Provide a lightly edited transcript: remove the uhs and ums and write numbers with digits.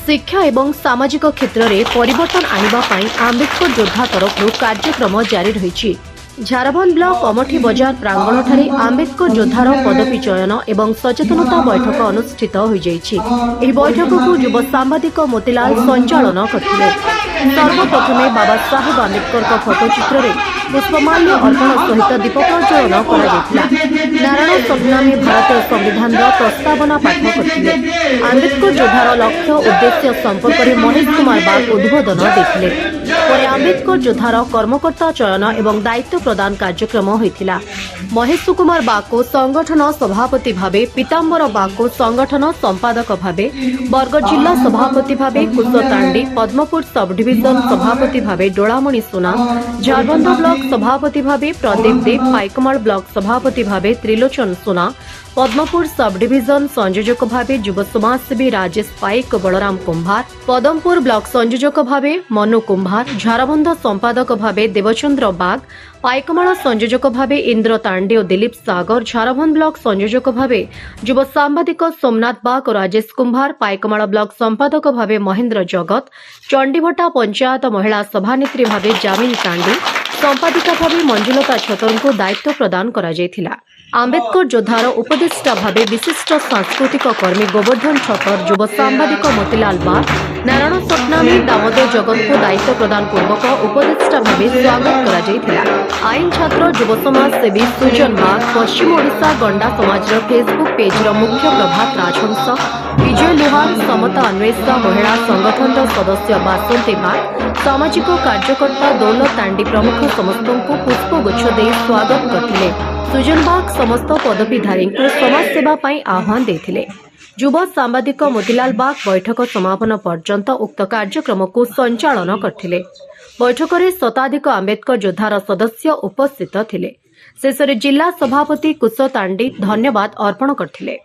शिक्षा एवं सामाजिक क्षेत्र में परिवर्तन आने आंबेडकर योद्धा तरफ कार्यक्रम जारी रही। झारबंद ब्लॉक अमठी बजार प्रांगण ठारे आंबेडकर योद्धार पदवी चयन एवं सचेतनता बैठक अनुष्ठित हो जाइछि। एही बैठक को युव सांबादिक मोतीलाल संचालन करथिले। सर्वप्रथमे बाबा साहेब आंबेडकर फोटोचित्र में पुष्पमाल्य अर्पण सहित दीप प्रज्वलन करा। नारायण सपनामी भारतीय संविधान प्रस्तावना पाठ करथिले। आंबेडकर योद्धार लक्ष्य उद्देश्य संपर्क में महेश कुमार बाग उद्बोधन देथिले। पर आंबेडकर योद्धार कर्मकर्ता चयन एवं दायित्व प्रदान कार्यक्रम होइथिला। महेश कुमार बाग को संगठन सभापति भावे, पीताम्बर बाग को संगठन संपादक भावे, बरगढ़ जिला सभापति भावे कुश तांडी, पद्मपुर सब डिविजन सभापति भावे डोलामणि सोना, झारबंद ब्लॉक सभापति भावे प्रदीप देव, पाइकमाल ब्लॉक सभापति भावे त्रिलोचन सोना, पद्मपुर सब डिविजन संयोजक भावे युव समाजसेवी राजेश पाइक, बलराम कुंभार, पदमपुर ब्लॉक संयोजक भावे मनु कुंभार, झारबंद संपादक भावे देवचंद्र बाग, पाइकमाल संयोजक भावे इंद्र तांडे और दिलीप सागर, झारबंद ब्लॉक संयोजक भावे युव सांबादिक सोमनाथ बाग और राजेश कुंभार, पाइकमाल ब्लॉक संपादक भावे महेंद्र जगत, चंडीभट्टा पंचायत महिला सभानेत्री भावे जामिनी तांडी, संपादिका भावे मंजुलता छतर को दायित्व प्रदान करा जायथिला। आंबेडकर योद्धार उपदेष्टा भावे विशिष्ट सांस्कृतिक कर्मी गोवर्धन छतर, युव सांबादिक मोतीलाल बाग, नारायण सपनामी दामोदर जगत को दायित्व प्रदान पूर्वक उपदेष्टा भावे स्वागत करा जायथिला। आईन छात्र युव समाज सेवी सुजन बाग, पश्चिम ओडिशा गंडा समाज फेसबुक पेज मुख्य प्रभात राजहंस, विजय लुहार, समता अन्वेषा महिला संगठन सदस्य बासंती बाग, सामाजिक कार्यकर्ता दौलत तांडी प्रमुख समस्त को पुष्पगुच्छ दे स्वागत करथिले। सुजन बाग समस्त पदवीधारी को समाज सेवा पई आह्वान देथिले। युव सांबादिक मोतीलाल बाग बैठक समापन पर्यंत उक्त कार्यक्रम को संचालन करथिले। बैठक में शताधिक आंबेडकर योद्धार सदस्य उपस्थित थिले। शेषरे जिला सभापति कुश तांडी धन्यवाद अर्पण करथिले।